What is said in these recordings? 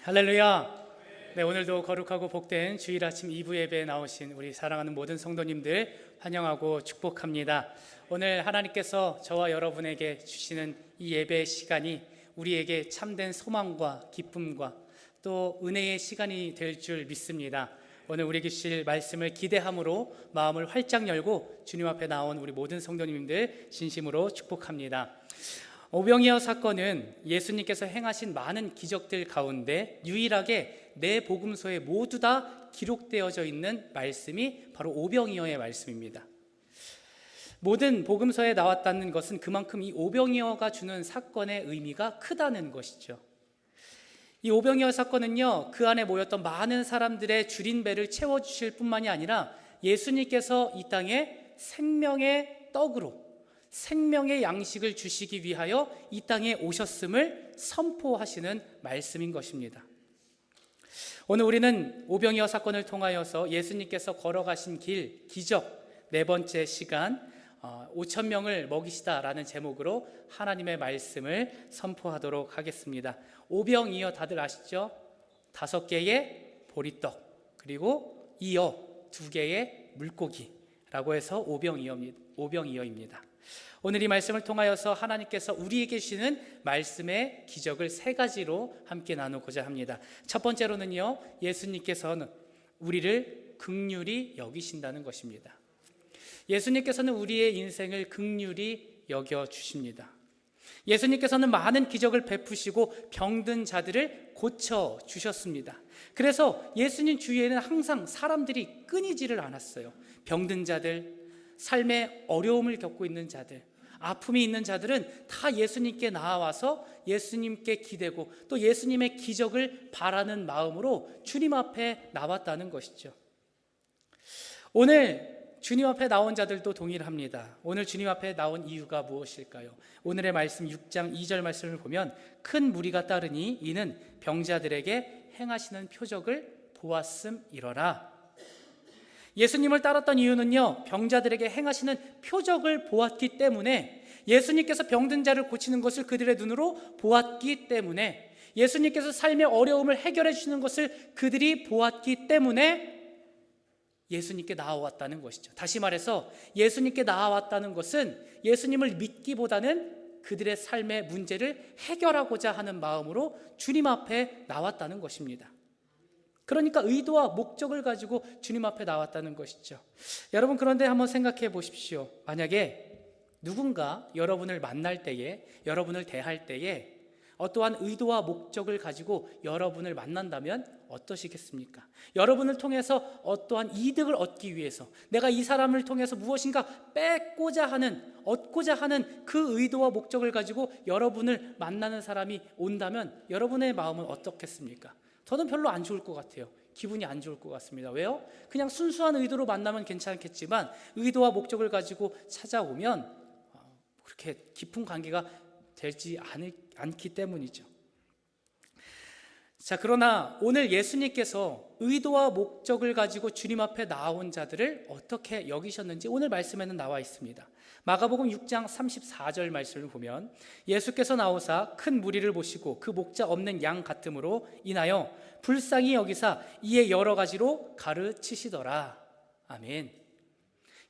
할렐루야. 네, 오늘도 거룩하고 복된 주일 아침 2부 예배에 나오신 우리 사랑하는 모든 성도님들 환영하고 축복합니다. 오늘 하나님께서 저와 여러분에게 주시는 이 예배 시간이 우리에게 참된 소망과 기쁨과 또 은혜의 시간이 될 줄 믿습니다. 오늘 우리에게 주실 말씀을 기대함으로 마음을 활짝 열고 주님 앞에 나온 우리 모든 성도님들 진심으로 축복합니다. 오병이어 사건은 예수님께서 행하신 많은 기적들 가운데 유일하게 네 복음서에 모두 다 기록되어져 있는 말씀이 바로 오병이어의 말씀입니다. 모든 복음서에 나왔다는 것은 그만큼 이 오병이어가 주는 사건의 의미가 크다는 것이죠. 이 오병이어 사건은요, 그 안에 모였던 많은 사람들의 줄인 배를 채워주실 뿐만이 아니라 예수님께서 이 땅에 생명의 떡으로 생명의 양식을 주시기 위하여 이 땅에 오셨음을 선포하시는 말씀인 것입니다. 오늘 우리는 오병이어 사건을 통하여서 예수님께서 걸어가신 길, 기적 네 번째 시간 5천 명을 먹이시다라는 제목으로 하나님의 말씀을 선포하도록 하겠습니다. 오병이어 다들 아시죠? 5개의 보리떡 그리고 이어 2개의 물고기라고 해서 오병이어입니다. 오늘 이 말씀을 통하여서 하나님께서 우리에게 주시는 말씀의 기적을 3가지로 함께 나누고자 합니다. 첫 번째로는요, 예수님께서는 우리를 긍휼히 여기신다는 것입니다. 예수님께서는 우리의 인생을 긍휼히 여겨주십니다. 예수님께서는 많은 기적을 베푸시고 병든 자들을 고쳐주셨습니다. 그래서 예수님 주위에는 항상 사람들이 끊이지를 않았어요. 병든 자들, 삶의 어려움을 겪고 있는 자들, 아픔이 있는 자들은 다 예수님께 나와서 예수님께 기대고 또 예수님의 기적을 바라는 마음으로 주님 앞에 나왔다는 것이죠. 오늘 주님 앞에 나온 자들도 동일합니다. 오늘 주님 앞에 나온 이유가 무엇일까요? 오늘의 말씀 6장 2절 말씀을 보면 큰 무리가 따르니 이는 병자들에게 행하시는 표적을 보았음이러라. 예수님을 따랐던 이유는요, 병자들에게 행하시는 표적을 보았기 때문에, 예수님께서 병든 자를 고치는 것을 그들의 눈으로 보았기 때문에, 예수님께서 삶의 어려움을 해결해 주시는 것을 그들이 보았기 때문에 예수님께 나아왔다는 것이죠. 다시 말해서 예수님께 나아왔다는 것은 예수님을 믿기보다는 그들의 삶의 문제를 해결하고자 하는 마음으로 주님 앞에 나왔다는 것입니다. 그러니까 의도와 목적을 가지고 주님 앞에 나왔다는 것이죠. 여러분, 그런데 한번 생각해 보십시오. 만약에 누군가 여러분을 만날 때에, 여러분을 대할 때에 어떠한 의도와 목적을 가지고 여러분을 만난다면 어떠시겠습니까? 여러분을 통해서 어떠한 이득을 얻기 위해서, 내가 이 사람을 통해서 무엇인가 얻고자 하는 그 의도와 목적을 가지고 여러분을 만나는 사람이 온다면 여러분의 마음은 어떻겠습니까? 저는 별로 안 좋을 것 같아요. 기분이 안 좋을 것 같습니다. 왜요? 그냥 순수한 의도로 만나면 괜찮겠지만 의도와 목적을 가지고 찾아오면 그렇게 깊은 관계가 되지 않기 때문이죠. 자, 그러나 오늘 예수님께서 의도와 목적을 가지고 주님 앞에 나온 자들을 어떻게 여기셨는지 오늘 말씀에는 나와 있습니다. 마가복음 6장 34절 말씀을 보면 예수께서 나오사 큰 무리를 보시고 그 목자 없는 양 같음으로 인하여 불쌍히 여기사 이에 여러 가지로 가르치시더라. 아멘.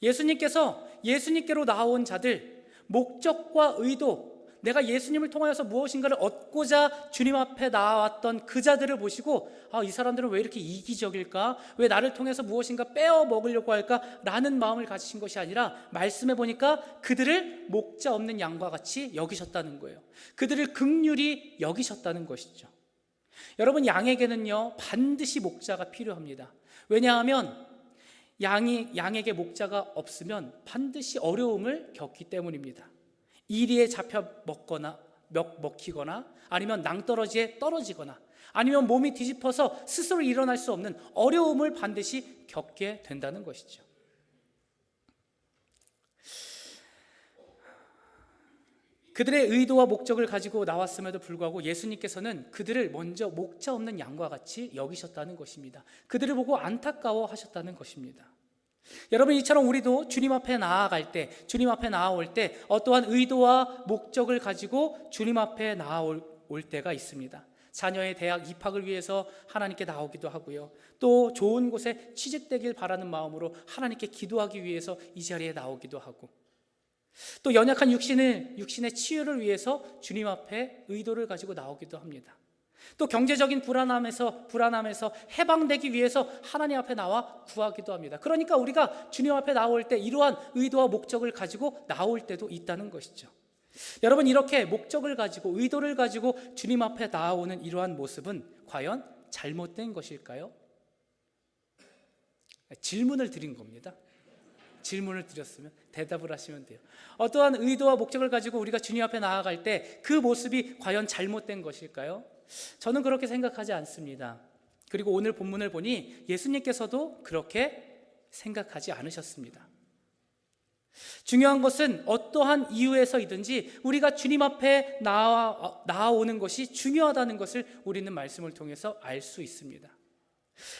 예수님께서 예수님께로 나온 자들, 목적과 의도, 내가 예수님을 통하여서 무엇인가를 얻고자 주님 앞에 나왔던 그 자들을 보시고 이 사람들은 왜 이렇게 이기적일까? 왜 나를 통해서 무엇인가 빼어 먹으려고 할까? 라는 마음을 가지신 것이 아니라 말씀해 보니까 그들을 목자 없는 양과 같이 여기셨다는 거예요. 그들을 긍휼히 여기셨다는 것이죠. 여러분, 양에게는요 반드시 목자가 필요합니다. 왜냐하면 양에게 목자가 없으면 반드시 어려움을 겪기 때문입니다. 이리에 잡혀 먹히거나 아니면 낭떠러지에 떨어지거나 아니면 몸이 뒤집어서 스스로 일어날 수 없는 어려움을 반드시 겪게 된다는 것이죠. 그들의 의도와 목적을 가지고 나왔음에도 불구하고 예수님께서는 그들을 먼저 목자 없는 양과 같이 여기셨다는 것입니다. 그들을 보고 안타까워 하셨다는 것입니다. 여러분, 이처럼 우리도 주님 앞에 나아갈 때, 주님 앞에 나아올 때 어떠한 의도와 목적을 가지고 주님 앞에 나아올 때가 있습니다. 자녀의 대학 입학을 위해서 하나님께 나오기도 하고요. 또 좋은 곳에 취직되길 바라는 마음으로 하나님께 기도하기 위해서 이 자리에 나오기도 하고, 또 연약한 육신의 치유를 위해서 주님 앞에 의도를 가지고 나오기도 합니다. 또 경제적인 불안함에서 해방되기 위해서 하나님 앞에 나와 구하기도 합니다. 그러니까 우리가 주님 앞에 나올 때 이러한 의도와 목적을 가지고 나올 때도 있다는 것이죠. 여러분, 이렇게 목적을 가지고 의도를 가지고 주님 앞에 나오는 이러한 모습은 과연 잘못된 것일까요? 질문을 드린 겁니다. 질문을 드렸으면 대답을 하시면 돼요. 어떠한 의도와 목적을 가지고 우리가 주님 앞에 나아갈 때 그 모습이 과연 잘못된 것일까요? 저는 그렇게 생각하지 않습니다. 그리고 오늘 본문을 보니 예수님께서도 그렇게 생각하지 않으셨습니다. 중요한 것은 어떠한 이유에서이든지 우리가 주님 앞에 나아오는 것이 중요하다는 것을 우리는 말씀을 통해서 알 수 있습니다.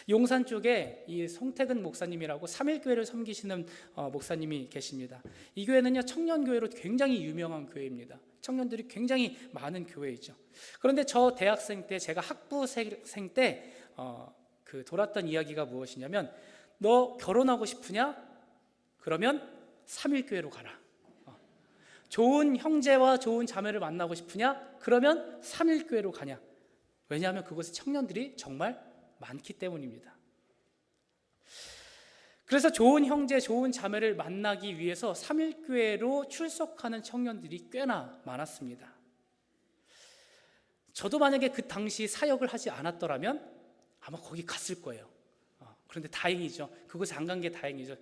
용산 쪽에 이 송태근 목사님이라고 3일교회를 섬기시는 목사님이 계십니다. 이 교회는요, 청년교회로 굉장히 유명한 교회입니다. 청년들이 굉장히 많은 교회이죠. 그런데 저 대학생 때, 제가 학부생 때 돌았던 이야기가 무엇이냐면, 너 결혼하고 싶으냐? 그러면 3일교회로 가라. 좋은 형제와 좋은 자매를 만나고 싶으냐? 그러면 3일교회로 가냐? 왜냐하면 그곳에 청년들이 정말 많기 때문입니다. 그래서 좋은 형제, 좋은 자매를 만나기 위해서 3일교회로 출석하는 청년들이 꽤나 많았습니다. 저도 만약에 그 당시 사역을 하지 않았더라면 아마 거기 갔을 거예요. 그런데 다행이죠. 그곳에 안 간 게 다행이죠.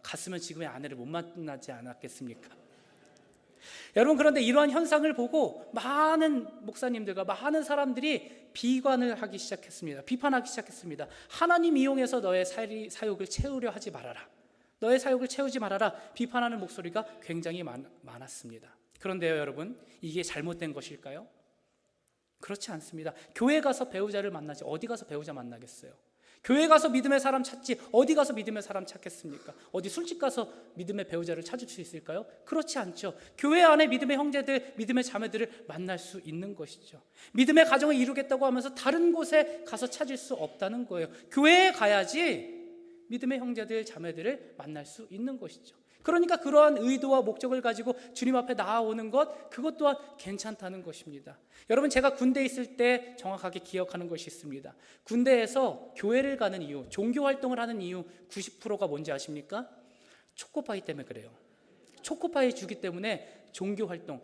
갔으면 지금의 아내를 못 만나지 않았겠습니까? 여러분, 그런데 이러한 현상을 보고 많은 목사님들과 많은 사람들이 비관을 하기 시작했습니다. 비판하기 시작했습니다. 하나님 이용해서 너의 사역을 채우려 하지 말아라. 너의 사역을 채우지 말아라. 비판하는 목소리가 굉장히 많았습니다. 그런데요, 여러분, 이게 잘못된 것일까요? 그렇지 않습니다. 교회 가서 배우자를 만나지 어디 가서 배우자 만나겠어요? 교회 가서 믿음의 사람 찾지 어디 가서 믿음의 사람 찾겠습니까? 어디 술집 가서 믿음의 배우자를 찾을 수 있을까요? 그렇지 않죠. 교회 안에 믿음의 형제들, 믿음의 자매들을 만날 수 있는 것이죠. 믿음의 가정을 이루겠다고 하면서 다른 곳에 가서 찾을 수 없다는 거예요. 교회에 가야지 믿음의 형제들, 자매들을 만날 수 있는 것이죠. 그러니까 그러한 의도와 목적을 가지고 주님 앞에 나아오는 것, 그것 또한 괜찮다는 것입니다. 여러분, 제가 군대에 있을 때 정확하게 기억하는 것이 있습니다. 군대에서 교회를 가는 이유, 종교 활동을 하는 이유 90%가 뭔지 아십니까? 초코파이 때문에 그래요. 초코파이 주기 때문에 종교 활동,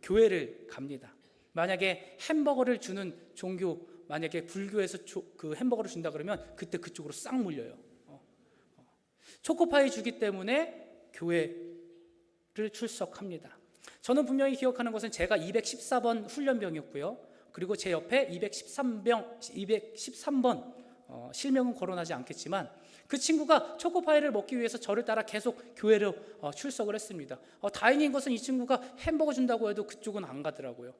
교회를 갑니다. 만약에 햄버거를 주는 종교, 만약에 불교에서 그 햄버거를 준다 그러면 그때 그쪽으로 싹 몰려요. 초코파이 주기 때문에 교회를 출석합니다. 저는 분명히 기억하는 것은 제가 214번 훈련병이었고요. 그리고 제 옆에 213번 실명은 거론하지 않겠지만 그 친구가 초코파이를 먹기 위해서 저를 따라 계속 교회로 출석을 했습니다. 다행인 것은 이 친구가 햄버거 준다고 해도 그쪽은 안 가더라고요.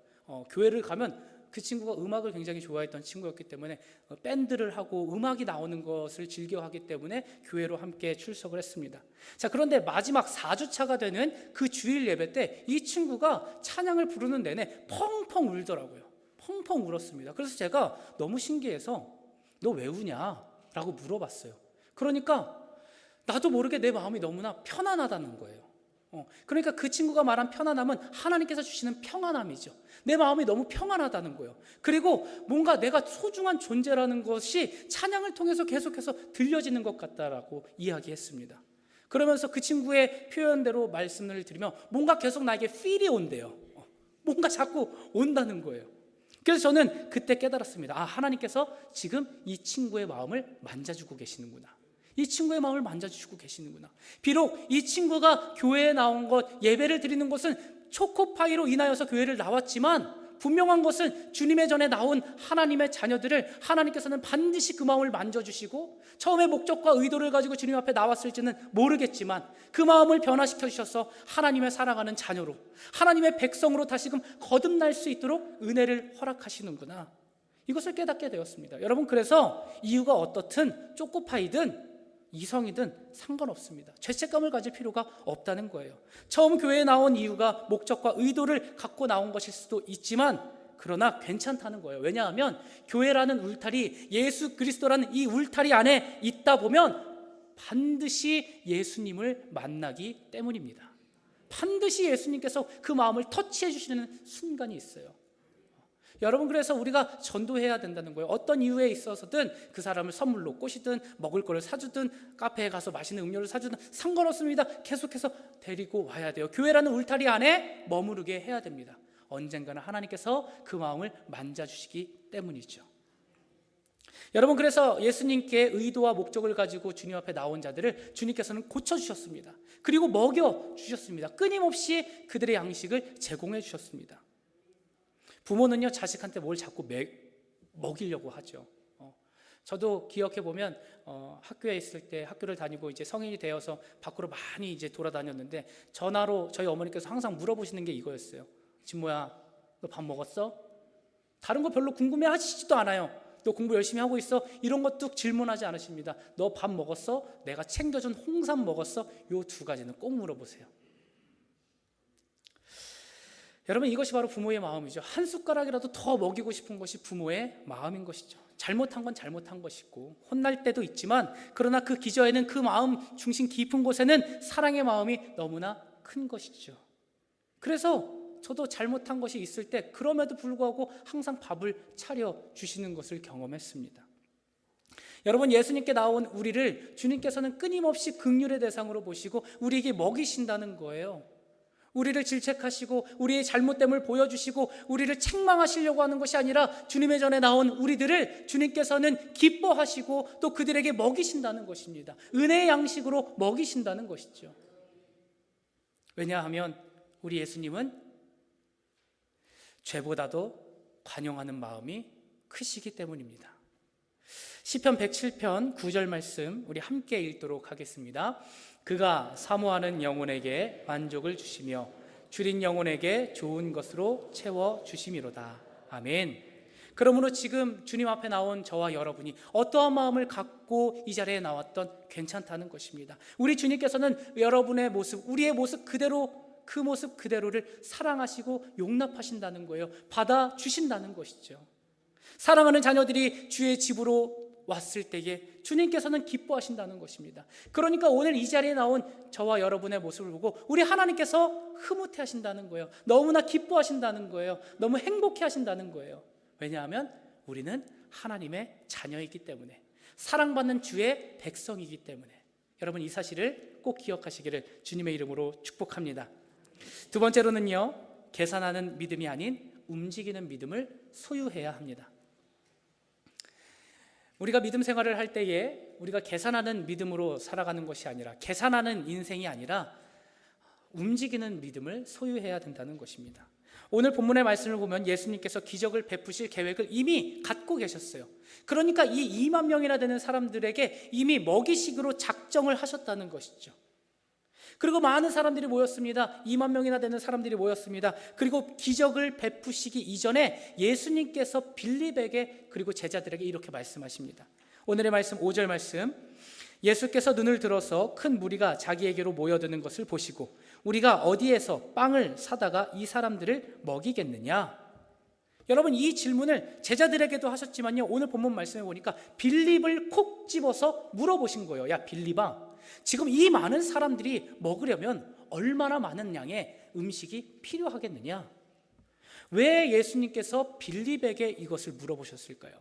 교회를 가면 그 친구가 음악을 굉장히 좋아했던 친구였기 때문에 밴드를 하고 음악이 나오는 것을 즐겨하기 때문에 교회로 함께 출석을 했습니다. 자, 그런데 마지막 4주차가 되는 그 주일 예배 때 이 친구가 찬양을 부르는 내내 펑펑 울더라고요. 펑펑 울었습니다. 그래서 제가 너무 신기해서 너 왜 우냐? 라고 물어봤어요. 그러니까 나도 모르게 내 마음이 너무나 편안하다는 거예요. 그러니까 그 친구가 말한 편안함은 하나님께서 주시는 평안함이죠. 내 마음이 너무 평안하다는 거예요. 그리고 뭔가 내가 소중한 존재라는 것이 찬양을 통해서 계속해서 들려지는 것 같다라고 이야기했습니다. 그러면서 그 친구의 표현대로 말씀을 드리면 뭔가 계속 나에게 필이 온대요. 뭔가 자꾸 온다는 거예요. 그래서 저는 그때 깨달았습니다. 하나님께서 지금 이 친구의 마음을 만져주고 계시는구나. 이 친구의 마음을 만져주시고 계시는구나. 비록 이 친구가 교회에 나온 것, 예배를 드리는 것은 초코파이로 인하여서 교회를 나왔지만 분명한 것은 주님의 전에 나온 하나님의 자녀들을 하나님께서는 반드시 그 마음을 만져주시고 처음에 목적과 의도를 가지고 주님 앞에 나왔을지는 모르겠지만 그 마음을 변화시켜 주셔서 하나님의 사랑하는 자녀로, 하나님의 백성으로 다시금 거듭날 수 있도록 은혜를 허락하시는구나. 이것을 깨닫게 되었습니다. 여러분, 그래서 이유가 어떻든 초코파이든 이성이든 상관없습니다. 죄책감을 가질 필요가 없다는 거예요. 처음 교회에 나온 이유가 목적과 의도를 갖고 나온 것일 수도 있지만 그러나 괜찮다는 거예요. 왜냐하면 교회라는 울타리, 예수 그리스도라는 이 울타리 안에 있다 보면 반드시 예수님을 만나기 때문입니다. 반드시 예수님께서 그 마음을 터치해 주시는 순간이 있어요. 여러분, 그래서 우리가 전도해야 된다는 거예요. 어떤 이유에 있어서든 그 사람을 선물로 꼬시든 먹을 거를 사주든 카페에 가서 맛있는 음료를 사주든 상관없습니다. 계속해서 데리고 와야 돼요. 교회라는 울타리 안에 머무르게 해야 됩니다. 언젠가는 하나님께서 그 마음을 만져주시기 때문이죠. 여러분, 그래서 예수님께 의도와 목적을 가지고 주님 앞에 나온 자들을 주님께서는 고쳐주셨습니다. 그리고 먹여주셨습니다. 끊임없이 그들의 양식을 제공해 주셨습니다. 부모는요, 자식한테 뭘 자꾸 먹이려고 하죠. 저도 기억해 보면 학교에 있을 때, 학교를 다니고 이제 성인이 되어서 밖으로 많이 이제 돌아다녔는데 전화로 저희 어머니께서 항상 물어보시는 게 이거였어요. 진모야, 너 밥 먹었어? 다른 거 별로 궁금해 하시지도 않아요. 너 공부 열심히 하고 있어? 이런 것도 질문하지 않으십니다. 너 밥 먹었어? 내가 챙겨준 홍삼 먹었어? 요 두 가지는 꼭 물어보세요. 여러분, 이것이 바로 부모의 마음이죠. 한 숟가락이라도 더 먹이고 싶은 것이 부모의 마음인 것이죠. 잘못한 건 잘못한 것이고 혼날 때도 있지만, 그러나 그 기저에는, 그 마음 중심 깊은 곳에는 사랑의 마음이 너무나 큰 것이죠. 그래서 저도 잘못한 것이 있을 때 그럼에도 불구하고 항상 밥을 차려주시는 것을 경험했습니다. 여러분, 예수님께 나온 우리를 주님께서는 끊임없이 긍휼의 대상으로 보시고 우리에게 먹이신다는 거예요. 우리를 질책하시고 우리의 잘못됨을 보여주시고 우리를 책망하시려고 하는 것이 아니라 주님의 전에 나온 우리들을 주님께서는 기뻐하시고 또 그들에게 먹이신다는 것입니다. 은혜의 양식으로 먹이신다는 것이죠. 왜냐하면 우리 예수님은 죄보다도 관용하는 마음이 크시기 때문입니다. 시편 107편 9절 말씀 우리 함께 읽도록 하겠습니다. 그가 사모하는 영혼에게 만족을 주시며 줄인 영혼에게 좋은 것으로 채워 주심이로다. 아멘. 그러므로 지금 주님 앞에 나온 저와 여러분이 어떠한 마음을 갖고 이 자리에 나왔던 괜찮다는 것입니다. 우리 주님께서는 여러분의 모습, 우리의 모습 그대로, 그 모습 그대로를 사랑하시고 용납하신다는 거예요. 받아주신다는 것이죠. 사랑하는 자녀들이 주의 집으로 왔을 때에 주님께서는 기뻐하신다는 것입니다. 그러니까 오늘 이 자리에 나온 저와 여러분의 모습을 보고 우리 하나님께서 흐뭇해 하신다는 거예요. 너무나 기뻐하신다는 거예요. 너무 행복해 하신다는 거예요. 왜냐하면 우리는 하나님의 자녀이기 때문에, 사랑받는 주의 백성이기 때문에. 여러분, 이 사실을 꼭 기억하시기를 주님의 이름으로 축복합니다. 두 번째로는요, 계산하는 믿음이 아닌 움직이는 믿음을 소유해야 합니다. 우리가 믿음 생활을 할 때에 우리가 계산하는 믿음으로 살아가는 것이 아니라, 계산하는 인생이 아니라 움직이는 믿음을 소유해야 된다는 것입니다. 오늘 본문의 말씀을 보면 예수님께서 기적을 베푸실 계획을 이미 갖고 계셨어요. 그러니까 이 2만 명이나 되는 사람들에게 이미 먹이식으로 작정을 하셨다는 것이죠. 그리고 많은 사람들이 모였습니다. 2만 명이나 되는 사람들이 모였습니다. 그리고 기적을 베푸시기 이전에 예수님께서 빌립에게 그리고 제자들에게 이렇게 말씀하십니다. 오늘의 말씀 5절 말씀, 예수께서 눈을 들어서 큰 무리가 자기에게로 모여드는 것을 보시고 우리가 어디에서 빵을 사다가 이 사람들을 먹이겠느냐? 여러분, 이 질문을 제자들에게도 하셨지만요, 오늘 본문 말씀에 보니까 빌립을 콕 집어서 물어보신 거예요. 야 빌립아, 지금 이 많은 사람들이 먹으려면 얼마나 많은 양의 음식이 필요하겠느냐? 왜 예수님께서 빌립에게 이것을 물어보셨을까요?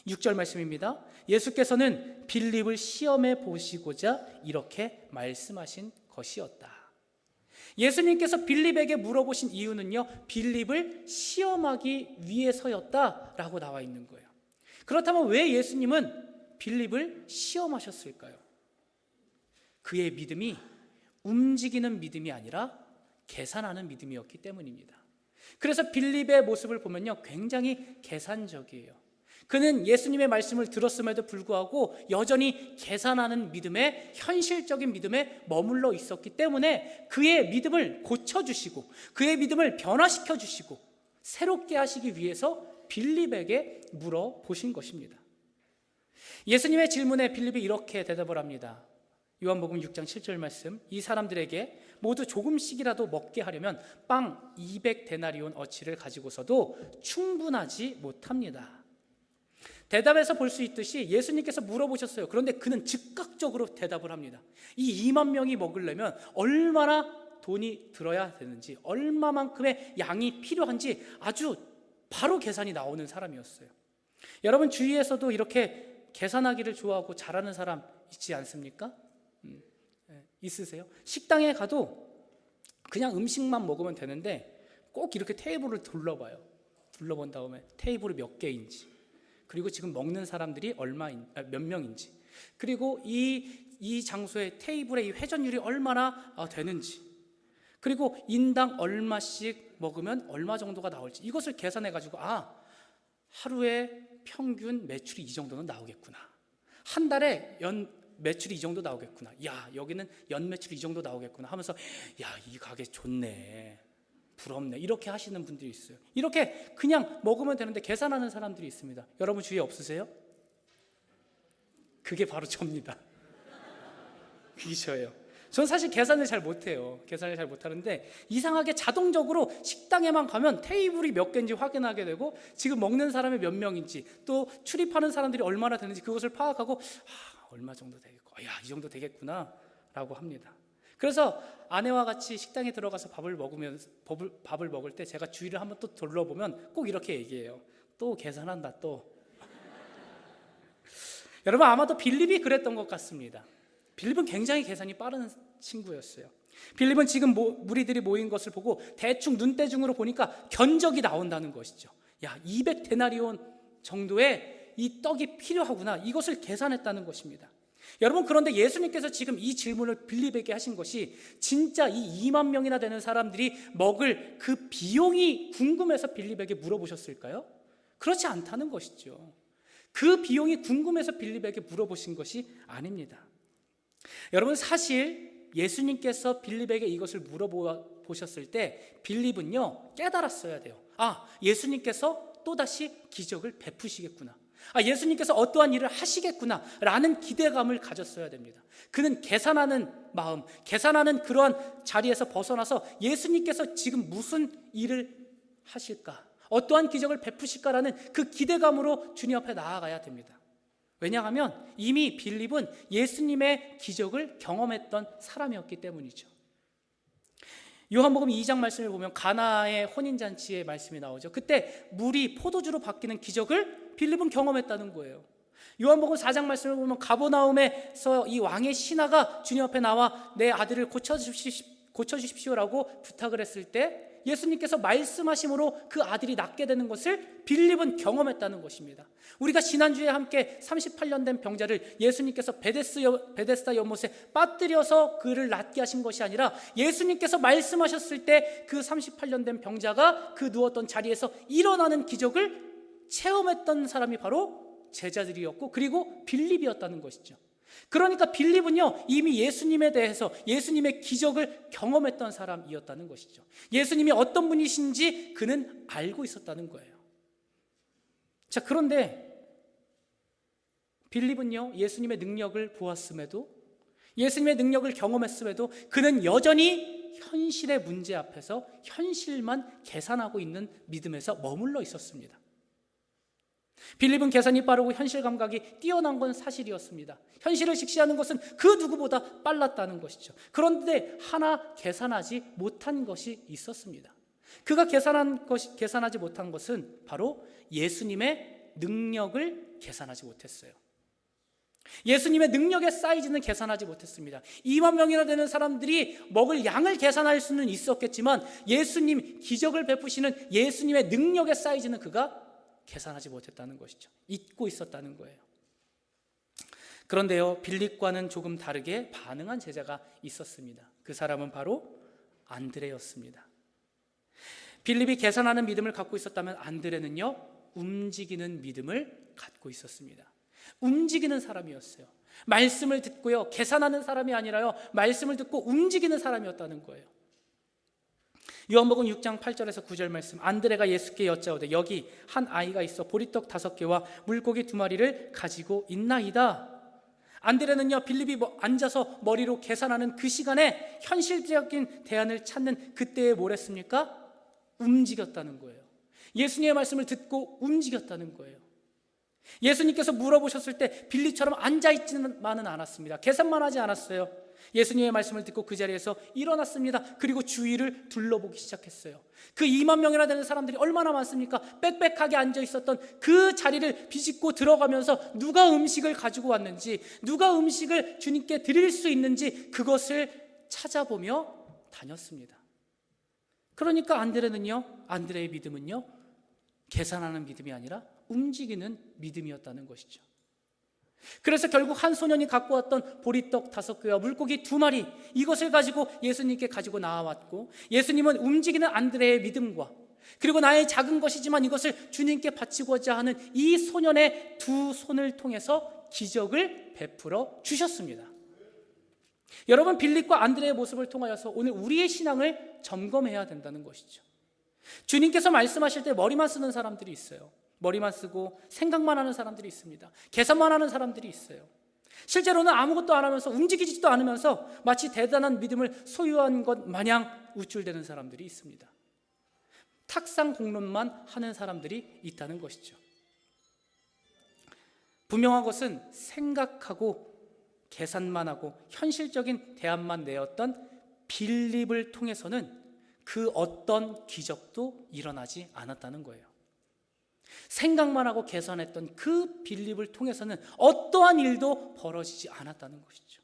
6절 말씀입니다. 예수께서는 빌립을 시험해 보시고자 이렇게 말씀하신 것이었다. 예수님께서 빌립에게 물어보신 이유는요, 빌립을 시험하기 위해서였다라고 나와 있는 거예요. 그렇다면 왜 예수님은 빌립을 시험하셨을까요? 그의 믿음이 움직이는 믿음이 아니라 계산하는 믿음이었기 때문입니다. 그래서 빌립의 모습을 보면요, 굉장히 계산적이에요. 그는 예수님의 말씀을 들었음에도 불구하고 여전히 계산하는 믿음에, 현실적인 믿음에 머물러 있었기 때문에 그의 믿음을 고쳐주시고 그의 믿음을 변화시켜 주시고 새롭게 하시기 위해서 빌립에게 물어보신 것입니다. 예수님의 질문에 빌립이 이렇게 대답을 합니다. 요한복음 6장 7절 말씀, 이 사람들에게 모두 조금씩이라도 먹게 하려면 빵 200데나리온 어치를 가지고서도 충분하지 못합니다. 대답에서 볼 수 있듯이 예수님께서 물어보셨어요. 그런데 그는 즉각적으로 대답을 합니다. 이 2만 명이 먹으려면 얼마나 돈이 들어야 되는지, 얼마만큼의 양이 필요한지 아주 바로 계산이 나오는 사람이었어요. 여러분 주위에서도 이렇게 계산하기를 좋아하고 잘하는 사람 있지 않습니까? 있으세요? 식당에 가도 그냥 음식만 먹으면 되는데 꼭 이렇게 테이블을 둘러봐요. 둘러본 다음에 테이블이 몇 개인지, 그리고 지금 먹는 사람들이 몇 명인지, 그리고 이 장소의 테이블의 이 회전율이 얼마나 되는지, 그리고 인당 얼마씩 먹으면 얼마 정도가 나올지, 이것을 계산해 가지고 하루에 평균 매출이 이 정도는 나오겠구나, 한 달에 연 매출이 이 정도 나오겠구나, 야 여기는 연 매출이 이 정도 나오겠구나 하면서 야 이 가게 좋네, 부럽네, 이렇게 하시는 분들이 있어요. 이렇게 그냥 먹으면 되는데 계산하는 사람들이 있습니다. 여러분 주위에 없으세요? 그게 바로 저입니다. 그게 저예요. 전 사실 계산을 잘 못해요. 계산을 잘 못하는데 이상하게 자동적으로 식당에만 가면 테이블이 몇 개인지 확인하게 되고, 지금 먹는 사람이 몇 명인지, 또 출입하는 사람들이 얼마나 되는지 그것을 파악하고 얼마 정도 되겠고, 야 이 정도 되겠구나 라고 합니다. 그래서 아내와 같이 식당에 들어가서 밥을 먹을 때 제가 주위를 한번 또 둘러보면 꼭 이렇게 얘기해요. 또 계산한다 또. 여러분 아마도 빌립이 그랬던 것 같습니다. 빌립은 굉장히 계산이 빠른 친구였어요. 빌립은 지금 무리들이 모인 것을 보고 대충 눈대중으로 보니까 견적이 나온다는 것이죠. 야 200데나리온 정도의 이 떡이 필요하구나, 이것을 계산했다는 것입니다. 여러분 그런데 예수님께서 지금 이 질문을 빌립에게 하신 것이 진짜 이 2만 명이나 되는 사람들이 먹을 그 비용이 궁금해서 빌립에게 물어보셨을까요? 그렇지 않다는 것이죠. 그 비용이 궁금해서 빌립에게 물어보신 것이 아닙니다. 여러분 사실 예수님께서 빌립에게 이것을 물어보셨을 때 빌립은요 깨달았어야 돼요. 예수님께서 또다시 기적을 베푸시겠구나, 예수님께서 어떠한 일을 하시겠구나 라는 기대감을 가졌어야 됩니다. 그는 계산하는 마음, 계산하는 그러한 자리에서 벗어나서 예수님께서 지금 무슨 일을 하실까, 어떠한 기적을 베푸실까라는 그 기대감으로 주님 앞에 나아가야 됩니다. 왜냐하면 이미 빌립은 예수님의 기적을 경험했던 사람이었기 때문이죠. 요한복음 2장 말씀을 보면 가나의 혼인잔치의 말씀이 나오죠. 그때 물이 포도주로 바뀌는 기적을 빌립은 경험했다는 거예요. 요한복음 4장 말씀을 보면 가버나움에서 이 왕의 신하가 주님 앞에 나와 내 아들을 고쳐주십시오라고 부탁을 했을 때 예수님께서 말씀하심으로 그 아들이 낫게 되는 것을 빌립은 경험했다는 것입니다. 우리가 지난주에 함께 38년 된 병자를 예수님께서 베데스다 연못에 빠뜨려서 그를 낫게 하신 것이 아니라 예수님께서 말씀하셨을 때 그 38년 된 병자가 그 누웠던 자리에서 일어나는 기적을 체험했던 사람이 바로 제자들이었고, 그리고 빌립이었다는 것이죠. 그러니까 빌립은요 이미 예수님에 대해서 예수님의 기적을 경험했던 사람이었다는 것이죠. 예수님이 어떤 분이신지 그는 알고 있었다는 거예요. 자, 그런데 빌립은요 예수님의 능력을 보았음에도, 예수님의 능력을 경험했음에도 그는 여전히 현실의 문제 앞에서 현실만 계산하고 있는 믿음에서 머물러 있었습니다. 빌립은 계산이 빠르고 현실 감각이 뛰어난 건 사실이었습니다. 현실을 직시하는 것은 그 누구보다 빨랐다는 것이죠. 그런데 하나 계산하지 못한 것이 있었습니다. 그가 계산하지 못한 것은 바로 예수님의 능력을 계산하지 못했어요. 예수님의 능력의 사이즈는 계산하지 못했습니다. 2만 명이나 되는 사람들이 먹을 양을 계산할 수는 있었겠지만 예수님 기적을 베푸시는 예수님의 능력의 사이즈는 그가 계산하지 못했다는 것이죠. 잊고 있었다는 거예요. 그런데요 빌립과는 조금 다르게 반응한 제자가 있었습니다. 그 사람은 바로 안드레였습니다. 빌립이 계산하는 믿음을 갖고 있었다면 안드레는요 움직이는 믿음을 갖고 있었습니다. 움직이는 사람이었어요. 말씀을 듣고요 계산하는 사람이 아니라요 말씀을 듣고 움직이는 사람이었다는 거예요. 요한복음 6장 8절에서 9절 말씀, 안드레가 예수께 여짜오되 여기 한 아이가 있어 보리떡 5개와 물고기 2마리를 가지고 있나이다. 안드레는요, 빌립이 앉아서 머리로 계산하는 그 시간에 현실적인 대안을 찾는 그때에 뭘 했습니까? 움직였다는 거예요. 예수님의 말씀을 듣고 움직였다는 거예요. 예수님께서 물어보셨을 때 빌립처럼 앉아있지만은 않았습니다. 계산만 하지 않았어요. 예수님의 말씀을 듣고 그 자리에서 일어났습니다. 그리고 주위를 둘러보기 시작했어요. 그 2만 명이나 되는 사람들이 얼마나 많습니까? 빽빽하게 앉아있었던 그 자리를 비집고 들어가면서 누가 음식을 가지고 왔는지, 누가 음식을 주님께 드릴 수 있는지 그것을 찾아보며 다녔습니다. 그러니까 안드레의 믿음은요, 계산하는 믿음이 아니라 움직이는 믿음이었다는 것이죠. 그래서 결국 한 소년이 갖고 왔던 보리떡 5개와 물고기 2마리, 이것을 가지고 예수님께 가지고 나와왔고, 예수님은 움직이는 안드레의 믿음과, 그리고 나의 작은 것이지만 이것을 주님께 바치고자 하는 이 소년의 2 손을 통해서 기적을 베풀어 주셨습니다. 여러분, 빌립과 안드레의 모습을 통하여서 오늘 우리의 신앙을 점검해야 된다는 것이죠. 주님께서 말씀하실 때 머리만 쓰는 사람들이 있어요. 머리만 쓰고 생각만 하는 사람들이 있습니다. 계산만 하는 사람들이 있어요. 실제로는 아무것도 안 하면서, 움직이지도 않으면서 마치 대단한 믿음을 소유한 것 마냥 우쭐대는 사람들이 있습니다. 탁상 공론만 하는 사람들이 있다는 것이죠. 분명한 것은 생각하고 계산만 하고 현실적인 대안만 내었던 빌립을 통해서는 그 어떤 기적도 일어나지 않았다는 거예요. 생각만 하고 계산했던 그 빌립을 통해서는 어떠한 일도 벌어지지 않았다는 것이죠.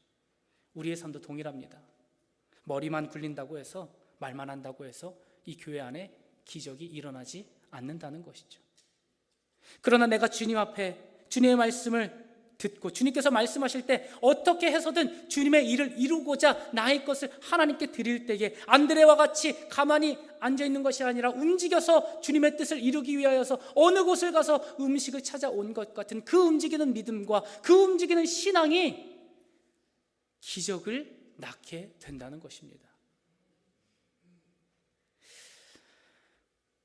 우리의 삶도 동일합니다. 머리만 굴린다고 해서, 말만 한다고 해서 이 교회 안에 기적이 일어나지 않는다는 것이죠. 그러나 내가 주님 앞에 주님의 말씀을 듣고 주님께서 말씀하실 때 어떻게 해서든 주님의 일을 이루고자 나의 것을 하나님께 드릴 때에 안드레와 같이 가만히 앉아있는 것이 아니라 움직여서 주님의 뜻을 이루기 위하여서 어느 곳을 가서 음식을 찾아온 것 같은 그 움직이는 믿음과 그 움직이는 신앙이 기적을 낳게 된다는 것입니다.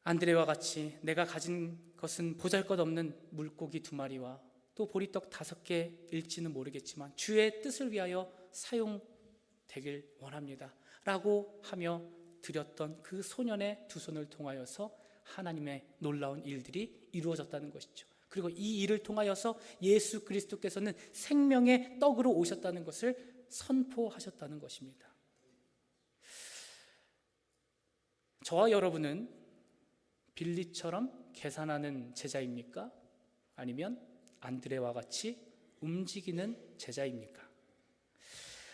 안드레와 같이 내가 가진 것은 보잘것없는 물고기 2마리와 또 보리떡 5개일지는 모르겠지만 주의 뜻을 위하여 사용되길 원합니다 라고 하며 드렸던 그 소년의 2 손을 통하여서 하나님의 놀라운 일들이 이루어졌다는 것이죠. 그리고 이 일을 통하여서 예수 그리스도께서는 생명의 떡으로 오셨다는 것을 선포하셨다는 것입니다. 저와 여러분은 빌립처럼 계산하는 제자입니까? 아니면 안드레와 같이 움직이는 제자입니까?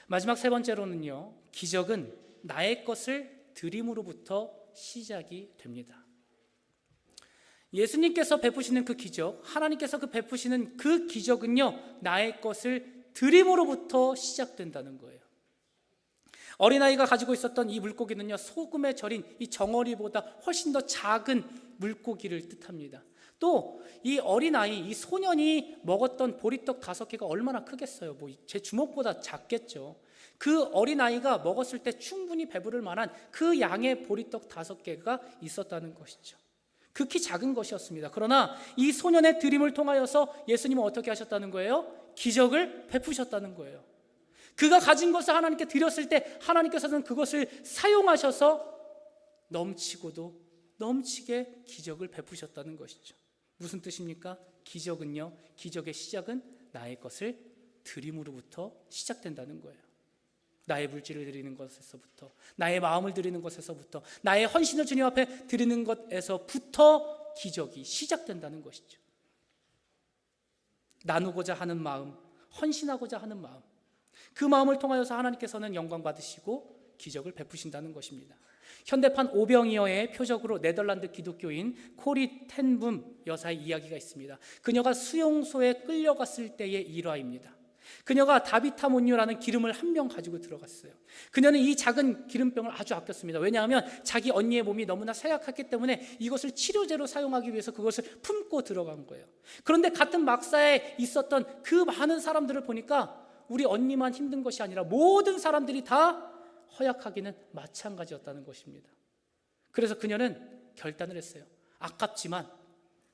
마지막 3번째로는요, 기적은 나의 것을 드림으로부터 시작이 됩니다. 예수님께서 베푸시는 그 기적, 하나님께서 베푸시는 그 기적은요, 나의 것을 드림으로부터 시작된다는 거예요. 어린아이가 가지고 있었던 이 물고기는요, 소금에 절인 이 정어리보다 훨씬 더 작은 물고기를 뜻합니다. 또 이 어린아이, 이 소년이 먹었던 보리떡 5개가 얼마나 크겠어요? 제 주먹보다 작겠죠. 그 어린아이가 먹었을 때 충분히 배부를 만한 그 양의 보리떡 5개가 있었다는 것이죠. 극히 작은 것이었습니다. 그러나 이 소년의 드림을 통하여서 예수님은 어떻게 하셨다는 거예요? 기적을 베푸셨다는 거예요. 그가 가진 것을 하나님께 드렸을 때 하나님께서는 그것을 사용하셔서 넘치고도 넘치게 기적을 베푸셨다는 것이죠. 무슨 뜻입니까? 기적은요, 기적의 시작은 나의 것을 드림으로부터 시작된다는 거예요. 나의 물질을 드리는 것에서부터, 나의 마음을 드리는 것에서부터, 나의 헌신을 주님 앞에 드리는 것에서부터 기적이 시작된다는 것이죠. 나누고자 하는 마음, 헌신하고자 하는 마음, 그 마음을 통하여서 하나님께서는 영광 받으시고 기적을 베푸신다는 것입니다. 현대판 오병이어의 표적으로 네덜란드 기독교인 코리 텐붐 여사의 이야기가 있습니다. 그녀가 수용소에 끌려갔을 때의 일화입니다. 그녀가 다비타몬유라는 기름을 한 병 가지고 들어갔어요. 그녀는 이 작은 기름병을 아주 아꼈습니다. 왜냐하면 자기 언니의 몸이 너무나 쇠약했기 때문에 이것을 치료제로 사용하기 위해서 그것을 품고 들어간 거예요. 그런데 같은 막사에 있었던 그 많은 사람들을 보니까 우리 언니만 힘든 것이 아니라 모든 사람들이 다 허약하기는 마찬가지였다는 것입니다. 그래서 그녀는 결단을 했어요. 아깝지만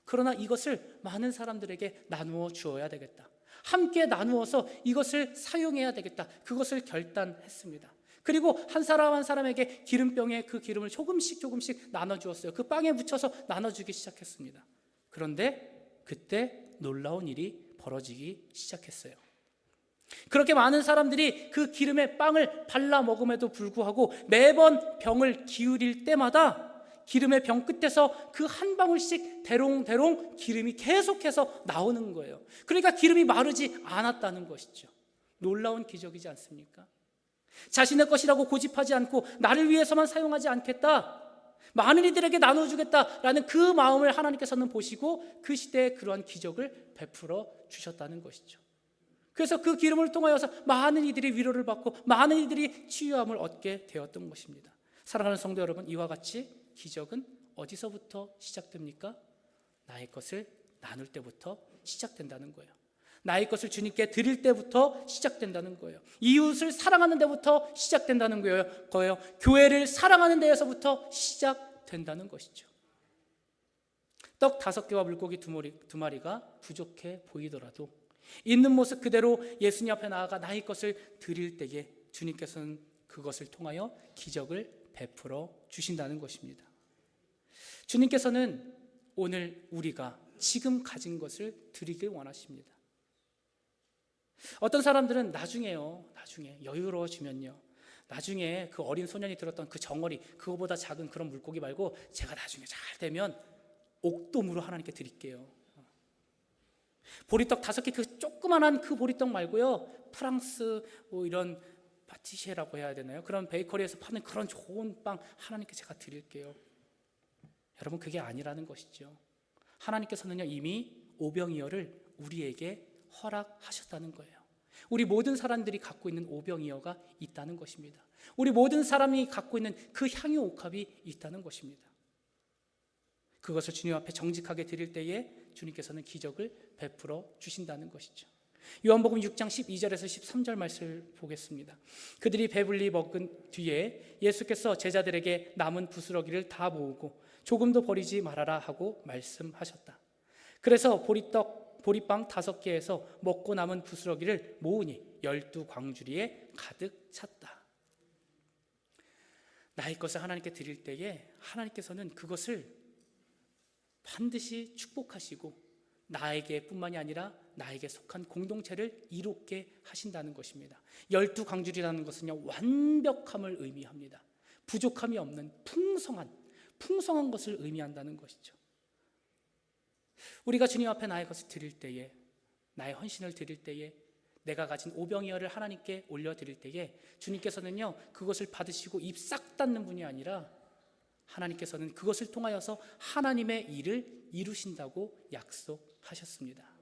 그러나 이것을 많은 사람들에게 나누어 주어야 되겠다. 함께 나누어서 이것을 사용해야 되겠다, 그것을 결단했습니다. 그리고 한 사람 한 사람에게 기름병에 그 기름을 조금씩 나눠주었어요. 그 빵에 묻혀서 나눠주기 시작했습니다. 그런데 그때 놀라운 일이 벌어지기 시작했어요. 그렇게 많은 사람들이 그 기름에 빵을 발라 먹음에도 불구하고 매번 병을 기울일 때마다 기름의 병 끝에서 그 한 방울씩 대롱대롱 기름이 계속해서 나오는 거예요. 그러니까 기름이 마르지 않았다는 것이죠. 놀라운 기적이지 않습니까? 자신의 것이라고 고집하지 않고 나를 위해서만 사용하지 않겠다, 많은 이들에게 나눠주겠다라는 그 마음을 하나님께서는 보시고 그 시대에 그러한 기적을 베풀어 주셨다는 것이죠. 그래서 그 기름을 통하여서 많은 이들이 위로를 받고 많은 이들이 치유함을 얻게 되었던 것입니다. 사랑하는 성도 여러분, 이와 같이 기적은 어디서부터 시작됩니까? 나의 것을 나눌 때부터 시작된다는 거예요. 나의 것을 주님께 드릴 때부터 시작된다는 거예요. 이웃을 사랑하는 데부터 시작된다는 거예요. 교회를 사랑하는 데에서부터 시작된다는 것이죠. 떡 5개와 물고기 2마리가 부족해 보이더라도 있는 모습 그대로 예수님 앞에 나아가 나의 것을 드릴 때에 주님께서는 그것을 통하여 기적을 베풀어 주신다는 것입니다. 주님께서는 오늘 우리가 지금 가진 것을 드리길 원하십니다. 어떤 사람들은 나중에 여유로워지면요, 나중에 그 어린 소년이 들었던 그 정어리, 그거보다 작은 그런 물고기 말고 제가 나중에 잘 되면 옥돔으로 하나님께 드릴게요. 보리떡 5개, 그 조그만한 그 보리떡 말고요, 프랑스 뭐 이런 파티시에라고 해야 되나요? 그런 베이커리에서 파는 그런 좋은 빵 하나님께 제가 드릴게요. 여러분, 그게 아니라는 것이죠. 하나님께서는요, 이미 오병이어를 우리에게 허락하셨다는 거예요. 우리 모든 사람들이 갖고 있는 오병이어가 있다는 것입니다. 우리 모든 사람이 갖고 있는 그 향유 옥합이 있다는 것입니다. 그것을 주님 앞에 정직하게 드릴 때에 주님께서는 기적을 베풀어 주신다는 것이죠. 요한복음 6장 12절에서 13절 말씀을 보겠습니다. 그들이 배불리 먹은 뒤에 예수께서 제자들에게 남은 부스러기를 다 모으고 조금도 버리지 말아라 하고 말씀하셨다. 그래서 보리빵 5개에서 먹고 남은 부스러기를 모으니 12광주리에 가득 찼다. 나의 것을 하나님께 드릴 때에 하나님께서는 그것을 반드시 축복하시고 나에게 뿐만이 아니라 나에게 속한 공동체를 이롭게 하신다는 것입니다. 12광주리라는 것은요, 완벽함을 의미합니다. 부족함이 없는 풍성한 것을 의미한다는 것이죠. 우리가 주님 앞에 나의 것을 드릴 때에, 나의 헌신을 드릴 때에, 내가 가진 오병이어를 하나님께 올려드릴 때에 주님께서는요, 그것을 받으시고 입 싹 닫는 분이 아니라 하나님께서는 그것을 통하여서 하나님의 일을 이루신다고 약속하셨습니다.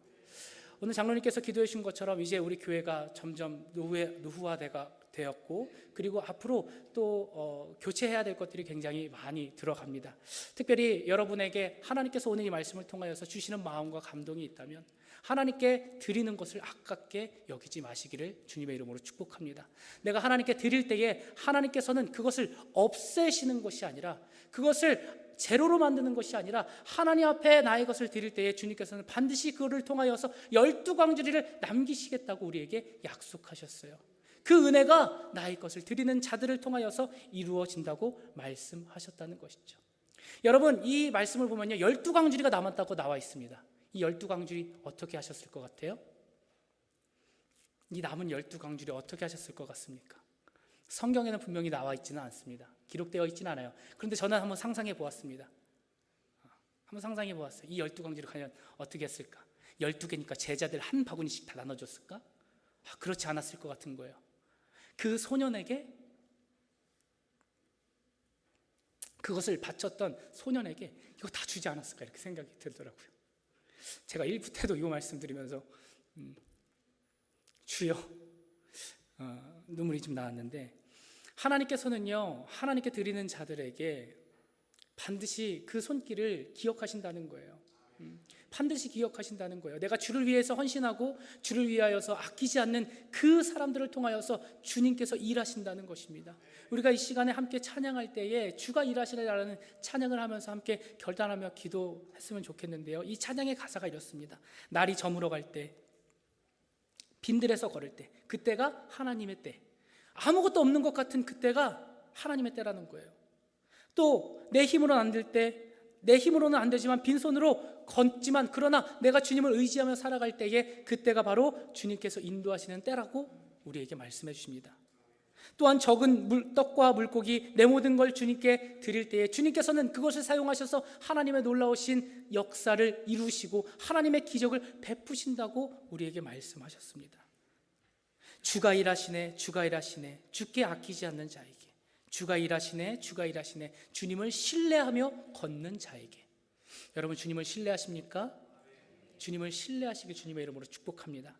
오늘 장로님께서 기도해 주신 것처럼 이제 우리 교회가 점점 노후화가 되었고, 그리고 앞으로 또 교체해야 될 것들이 굉장히 많이 들어갑니다. 특별히 여러분에게 하나님께서 오늘 이 말씀을 통하여서 주시는 마음과 감동이 있다면 하나님께 드리는 것을 아깝게 여기지 마시기를 주님의 이름으로 축복합니다. 내가 하나님께 드릴 때에 하나님께서는 그것을 없애시는 것이 아니라, 그것을 제로로 만드는 것이 아니라 하나님 앞에 나의 것을 드릴 때에 주님께서는 반드시 그거를 통하여서 12광주리를 남기시겠다고 우리에게 약속하셨어요. 그 은혜가 나의 것을 드리는 자들을 통하여서 이루어진다고 말씀하셨다는 것이죠. 여러분, 이 말씀을 보면요, 12광주리가 남았다고 나와 있습니다. 이 12광주리 어떻게 하셨을 것 같아요? 이 남은 12광주리 어떻게 하셨을 것 같습니까? 성경에는 분명히 나와 있지는 않습니다. 기록되어 있지는 않아요. 그런데 저는 한번 상상해 보았습니다. 이 12광주리를 과연 어떻게 했을까? 12개니까 제자들 한 바구니씩 다 나눠줬을까? 그렇지 않았을 것 같은 거예요. 그 소년에게, 그것을 바쳤던 소년에게 이거 다 주지 않았을까, 이렇게 생각이 들더라고요. 제가 1부 때도 이 말씀 드리면서 주여, 눈물이 좀 나왔는데, 하나님께서는요, 하나님께 드리는 자들에게 반드시 그 손길을 기억하신다는 거예요. 반드시 기억하신다는 거예요. 내가 주를 위해서 헌신하고 주를 위하여서 아끼지 않는 그 사람들을 통하여서 주님께서 일하신다는 것입니다. 우리가 이 시간에 함께 찬양할 때에 주가 일하시라는 찬양을 하면서 함께 결단하며 기도했으면 좋겠는데요, 이 찬양의 가사가 이렇습니다. 날이 저물어 갈 때 빈들에서 걸을 때, 그때가 하나님의 때. 아무것도 없는 것 같은 그때가 하나님의 때라는 거예요. 또 내 힘으로는 안 될 때, 내 힘으로는 안 되지만 빈손으로 걷지만 그러나 내가 주님을 의지하며 살아갈 때에 그때가 바로 주님께서 인도하시는 때라고 우리에게 말씀해 주십니다. 또한 적은 떡과 물고기 내 모든 걸 주님께 드릴 때에 주님께서는 그것을 사용하셔서 하나님의 놀라우신 역사를 이루시고 하나님의 기적을 베푸신다고 우리에게 말씀하셨습니다. 주가 일하시네, 주가 일하시네, 주께 아끼지 않는 자에게, 주가 일하시네, 주가 일하시네, 주님을 신뢰하며 걷는 자에게. 여러분, 주님을 신뢰하십니까? 주님을 신뢰하시길 주님의 이름으로 축복합니다.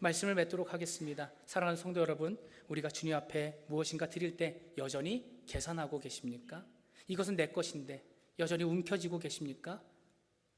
말씀을 맺도록 하겠습니다. 사랑하는 성도 여러분, 우리가 주님 앞에 무엇인가 드릴 때 여전히 계산하고 계십니까? 이것은 내 것인데 여전히 움켜쥐고 계십니까?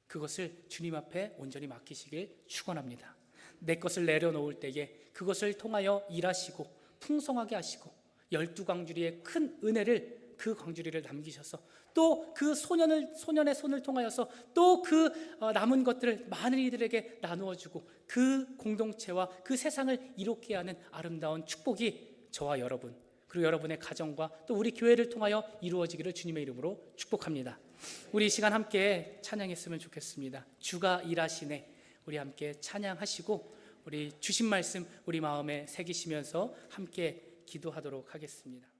그것을 주님 앞에 온전히 맡기시길 축원합니다. 내 것을 내려놓을 때에 그것을 통하여 일하시고 풍성하게 하시고 12광주리의 큰 은혜를, 그 광주리를 남기셔서 또 그 소년의 손을 통하여서 또 그 남은 것들을 많은 이들에게 나누어 주고 그 공동체와 그 세상을 이롭게 하는 아름다운 축복이 저와 여러분, 그리고 여러분의 가정과 또 우리 교회를 통하여 이루어지기를 주님의 이름으로 축복합니다. 우리 이 시간 함께 찬양했으면 좋겠습니다. 주가 일하시네. 우리 함께 찬양하시고 우리 주신 말씀 우리 마음에 새기시면서 함께 기도하도록 하겠습니다.